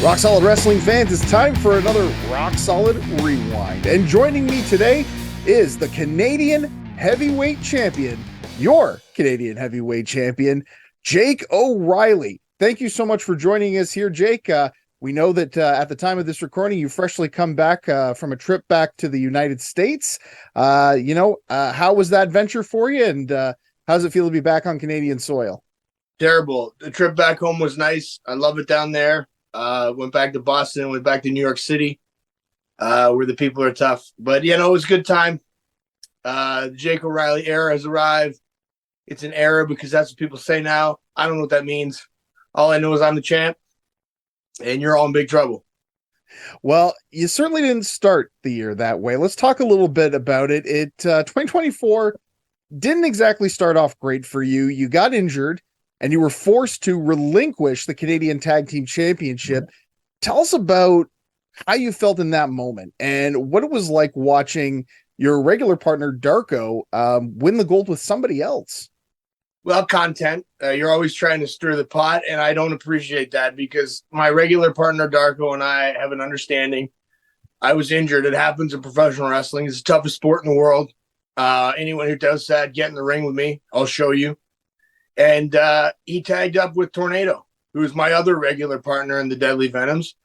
Rock Solid Wrestling fans, it's time for another Rock Solid Rewind. And joining me today is the Canadian Heavyweight Champion, your Canadian Heavyweight Champion, Jake O'Reilly. Thank you so much for joining us here, Jake. We know that at the time of this recording, you freshly come back from a trip back to the United States. How was that venture for you, and how does it feel to be back on Canadian soil? Terrible. The trip back home was nice. I love it down there. Went back to Boston, went back to New York City, where the people are tough. But, it was a good time. The Jake O'Reilly era has arrived. It's an era because that's what people say now. I don't know what that means. All I know is I'm the champ, and you're all in big trouble. Well, you certainly didn't start the year that way. Let's talk a little bit about it. 2024 didn't exactly start off great for you. You got injured, and you were forced to relinquish the Canadian Tag Team Championship. Tell us about how you felt in that moment and what it was like watching your regular partner, Darko, win the gold with somebody else. Well, content. You're always trying to stir the pot, and I don't appreciate that because my regular partner, Darko, and I have an understanding. I was injured. It happens in professional wrestling. It's the toughest sport in the world. Anyone who does that, get in the ring with me. I'll show you. And he tagged up with Tornado, who is my other regular partner in the Deadly Venoms.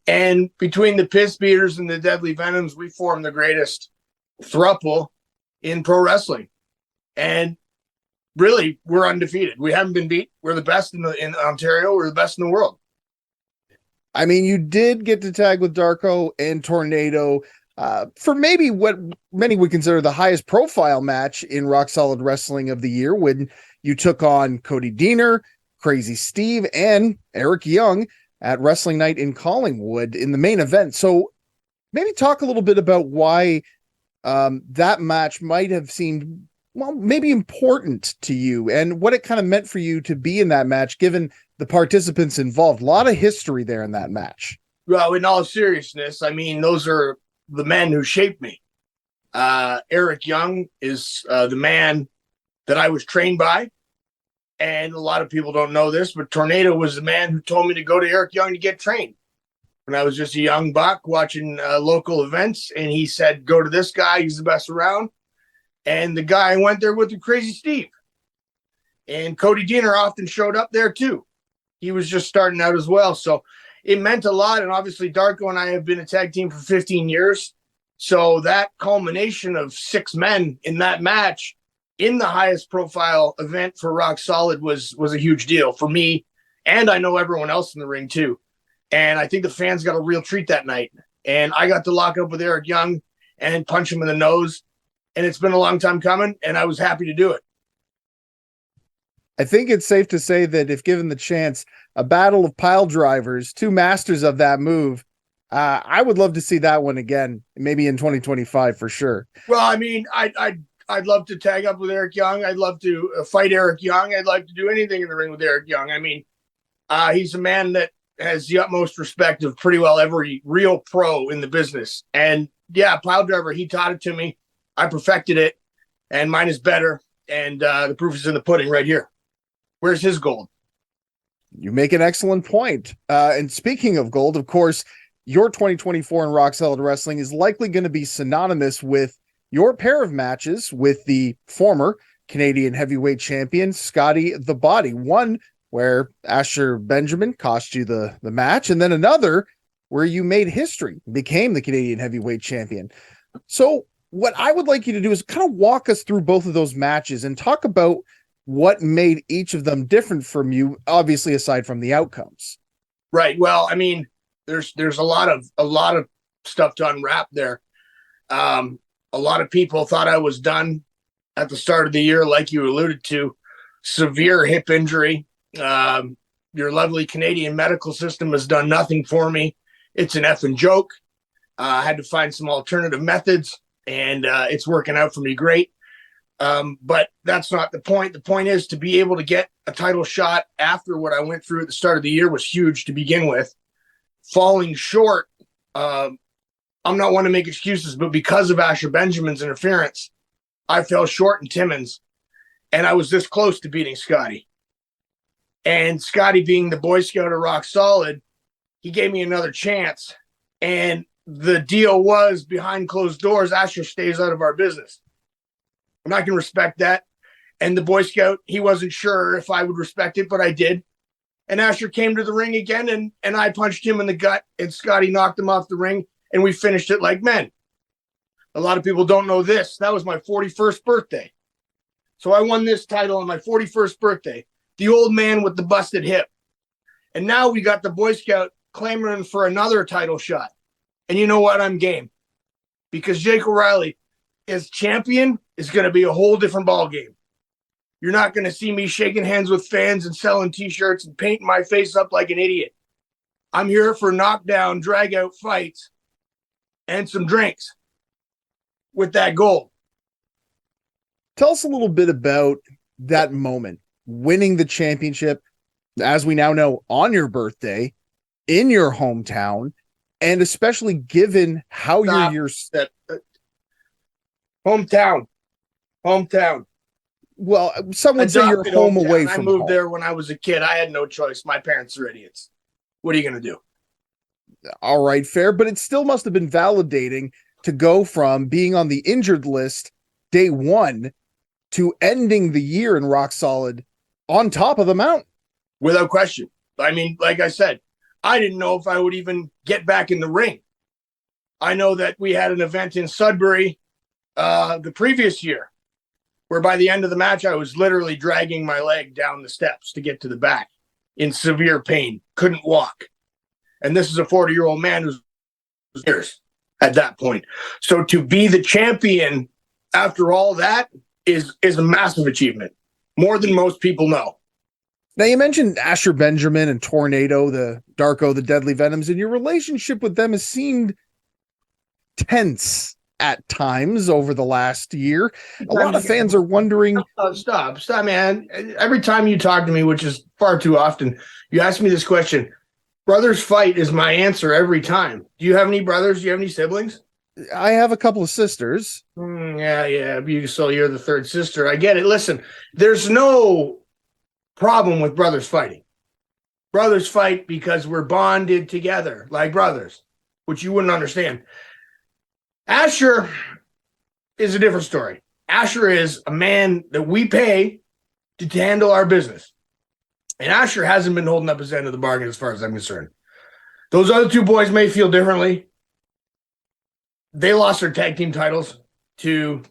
And between the Piss Beaters and the Deadly Venoms, we formed the greatest throuple in pro wrestling. And really, we're undefeated. We haven't been beat. We're the best in Ontario. We're the best in the world. I mean, you did get to tag with Darko and Tornado for maybe what many would consider the highest profile match in Rock Solid Wrestling of the year, when you took on Cody Deaner, Crazy Steve, and Eric Young at Wrestling Night in Collingwood in the main event. So maybe talk a little bit about why that match might have seemed, well, maybe important to you and what it kind of meant for you to be in that match, given the participants involved. A lot of history there in that match. Well, in all seriousness, I mean, those are the men who shaped me. Eric Young is the man that I was trained by. And a lot of people don't know this, but Tornado was the man who told me to go to Eric Young to get trained when I was just a young buck watching local events. And he said, go to this guy. He's the best around. And the guy I went there with was Crazy Steve. And Cody Deaner often showed up there too. He was just starting out as well. So it meant a lot. And obviously Darko and I have been a tag team for 15 years. So that culmination of 6 men in that match in the highest profile event for Rock Solid was a huge deal for me. And I know everyone else in the ring too. And I think the fans got a real treat that night. And I got to lock up with Eric Young and punch him in the nose. And it's been a long time coming, and I was happy to do it. I think it's safe to say that if given the chance, a battle of pile drivers, 2 masters of that move, I would love to see that one again, maybe in 2025 for sure. Well, I mean, I'd love to tag up with Eric Young. I'd love to fight Eric Young. I'd like to do anything in the ring with Eric Young. I mean, he's a man that has the utmost respect of pretty well every real pro in the business. And yeah, pile driver, he taught it to me. I perfected it, and mine is better. And the proof is in the pudding right here. Where's his gold? You make an excellent point. And speaking of gold, of course, your 2024 in Rock Solid Wrestling is likely going to be synonymous with your pair of matches with the former Canadian Heavyweight Champion, Scotty the Body. One where Asher Benjamin cost you the match, and then another where you made history, became the Canadian Heavyweight Champion. So what I would like you to do is kind of walk us through both of those matches and talk about what made each of them different from you, obviously aside from the outcomes. Right. Well, I mean, there's a lot of stuff to unwrap there. A lot of people thought I was done at the start of the year, like you alluded to. Severe hip injury. Your lovely Canadian medical system has done nothing for me. It's an effing joke. I had to find some alternative methods, and it's working out for me great. But that's not the point. The point is to be able to get a title shot after what I went through at the start of the year was huge to begin with. Falling short, I'm not one to make excuses, but because of Asher Benjamin's interference, I fell short in Timmins, and I was this close to beating Scotty. And Scotty, being the Boy Scout of Rock Solid, he gave me another chance. And the deal was behind closed doors, Asher stays out of our business. And I can respect that. And the Boy Scout, he wasn't sure if I would respect it, but I did. And Asher came to the ring again, and I punched him in the gut, and Scotty knocked him off the ring, and we finished it like men. A lot of people don't know this. That was my 41st birthday. So I won this title on my 41st birthday, the old man with the busted hip. And now we got the Boy Scout clamoring for another title shot. And you know what? I'm game. Because Jake O'Reilly as champion is going to be a whole different ball game. You're not going to see me shaking hands with fans and selling T-shirts and painting my face up like an idiot. I'm here for knockdown, drag-out fights and some drinks with that goal. Tell us a little bit about that moment, winning the championship, as we now know, on your birthday, in your hometown, and especially given how your years... Hometown. Well, some would say you're home hometown. away from I moved home. there when I was a kid. I had no choice. My parents are idiots. What are you going to do? All right, fair, but it still must have been validating to go from being on the injured list day one to ending the year in Rock Solid on top of the mountain. Without question. I mean, like I said, I didn't know if I would even get back in the ring. I know that we had an event in Sudbury the previous year, where by the end of the match, I was literally dragging my leg down the steps to get to the back in severe pain, couldn't walk. And this is a 40-year-old man who's years at that point. So to be the champion after all that is a massive achievement, more than most people know. Now, you mentioned Asher Benjamin and Tornado, the Darko, the Deadly Venoms, and your relationship with them has seemed tense at times over the last year. A lot of fans are wondering... Stop, man. Every time you talk to me, which is far too often, you ask me this question. Brothers fight is my answer every time. Do you have any brothers? Do you have any siblings? I have a couple of sisters. Yeah. So you're the third sister. I get it. Listen, there's no problem with brothers fighting. Brothers fight because we're bonded together like brothers, which you wouldn't understand. Asher is a different story. Asher is a man that we pay to handle our business. And Asher hasn't been holding up his end of the bargain as far as I'm concerned. Those other two boys may feel differently. They lost their tag team titles to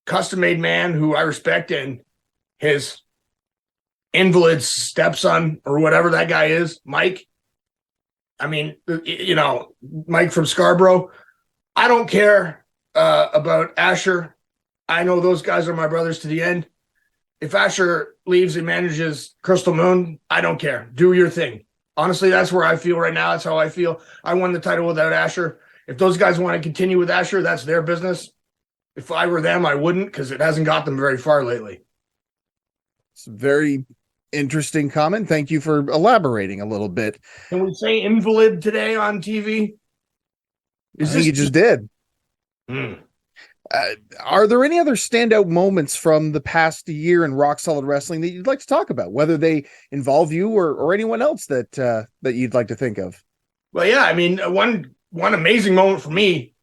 custom-made man who I respect and his invalid stepson or whatever that guy is, Mike. I mean, Mike from Scarborough. I don't care about Asher. I know those guys are my brothers to the end. If Asher leaves and manages Crystal Moon, I don't care. Do your thing. Honestly, that's where I feel right now. That's how I feel. I won the title without Asher. If those guys want to continue with Asher, that's their business. If I were them, I wouldn't, because it hasn't got them very far lately. It's a very interesting comment. Thank you for elaborating a little bit. Can we say invalid today on TV? I think you just did. Are there any other standout moments from the past year in Rock Solid Wrestling that you'd like to talk about, whether they involve you or anyone else that you'd like to think of? Well, yeah, I mean, one amazing moment for me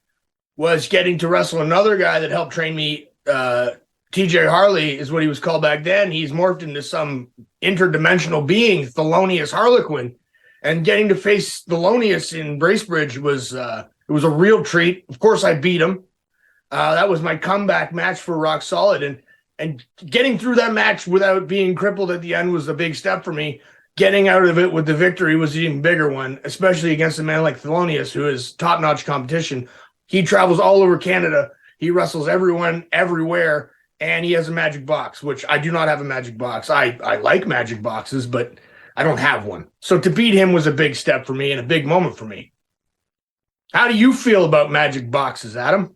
was getting to wrestle another guy that helped train me. TJ Harley is what he was called back then. He's morphed into some interdimensional being, Thelonious Harlequin, and getting to face Thelonious in Bracebridge was it was a real treat. Of course, I beat him. That was my comeback match for Rock Solid, and getting through that match without being crippled at the end was a big step for me. Getting out of it with the victory was an even bigger one, especially against a man like Thelonious, who is top-notch competition. He travels all over Canada. He wrestles everyone, everywhere, and he has a magic box, which I do not have a magic box. I like magic boxes, but I don't have one. So to beat him was a big step for me and a big moment for me. How do you feel about magic boxes, Adam?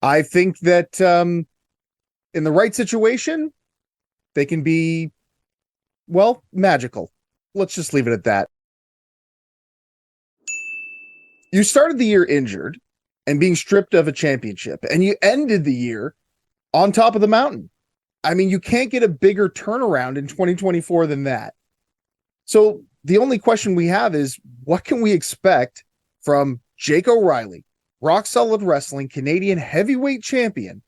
I think that in the right situation, they can be, well, magical. Let's just leave it at that. You started the year injured and being stripped of a championship, and you ended the year on top of the mountain. I mean, you can't get a bigger turnaround in 2024 than that. So the only question we have is, what can we expect from Jake O'Reilly, Rock Solid Wrestling Canadian heavyweight champion,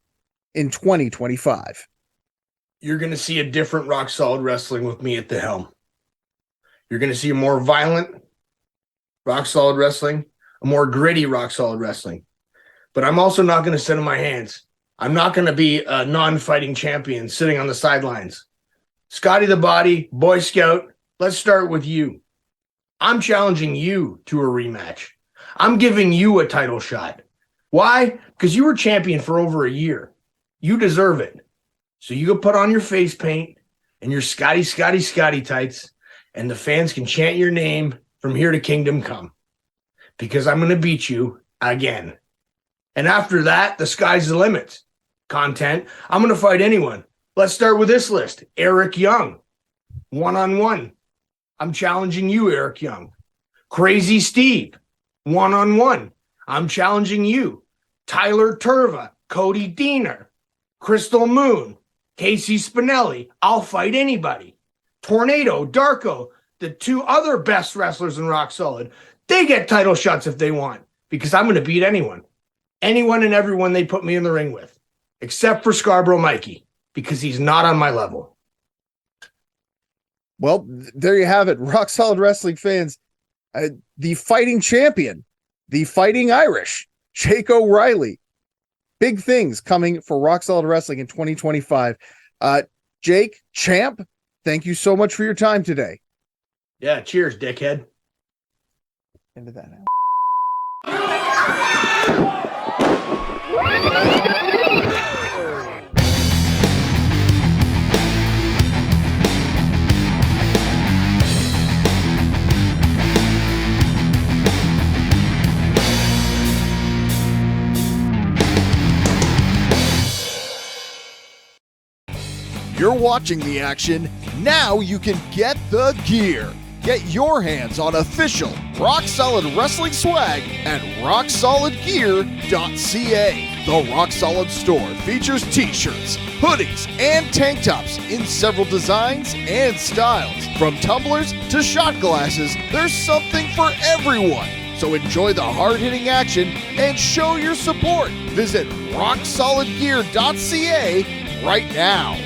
in 2025? You're going to see a different Rock Solid Wrestling with me at the helm. You're going to see a more violent Rock Solid Wrestling, a more gritty Rock Solid Wrestling. But I'm also not going to sit on my hands. I'm not going to be a non-fighting champion sitting on the sidelines. Scotty the Body, Boy Scout, let's start with you. I'm challenging you to a rematch. I'm giving you a title shot. Why? Because you were champion for over a year. You deserve it. So you go put on your face paint and your Scotty tights, and the fans can chant your name from here to kingdom come. Because I'm going to beat you again. And after that, the sky's the limit. Content, I'm going to fight anyone. Let's start with this list. Eric Young, one-on-one. I'm challenging you, Eric Young. Crazy Steve, one-on-one. I'm challenging you. Tyler Turva, Cody Diener, Crystal Moon, Casey Spinelli. I'll fight anybody. Tornado, Darko, the two other best wrestlers in Rock Solid. They get title shots if they want, because I'm going to beat anyone. Anyone and everyone they put me in the ring with, except for Scarborough Mikey, because he's not on my level. Well, there you have it. Rock Solid Wrestling fans, the fighting champion, the fighting Irish, Jake O'Reilly. Big things coming for Rock Solid Wrestling in 2025. Jake, champ, thank you so much for your time today. Yeah, cheers, dickhead. Into that now. You're watching the action. Now you can get the gear. Get your hands on official Rock Solid Wrestling swag at Rocksolidgear.ca. The Rock Solid store features t-shirts, hoodies, and tank tops in several designs and styles. From tumblers to shot glasses, there's something for everyone. So enjoy the hard-hitting action and show your support. Visit Rocksolidgear.ca right now.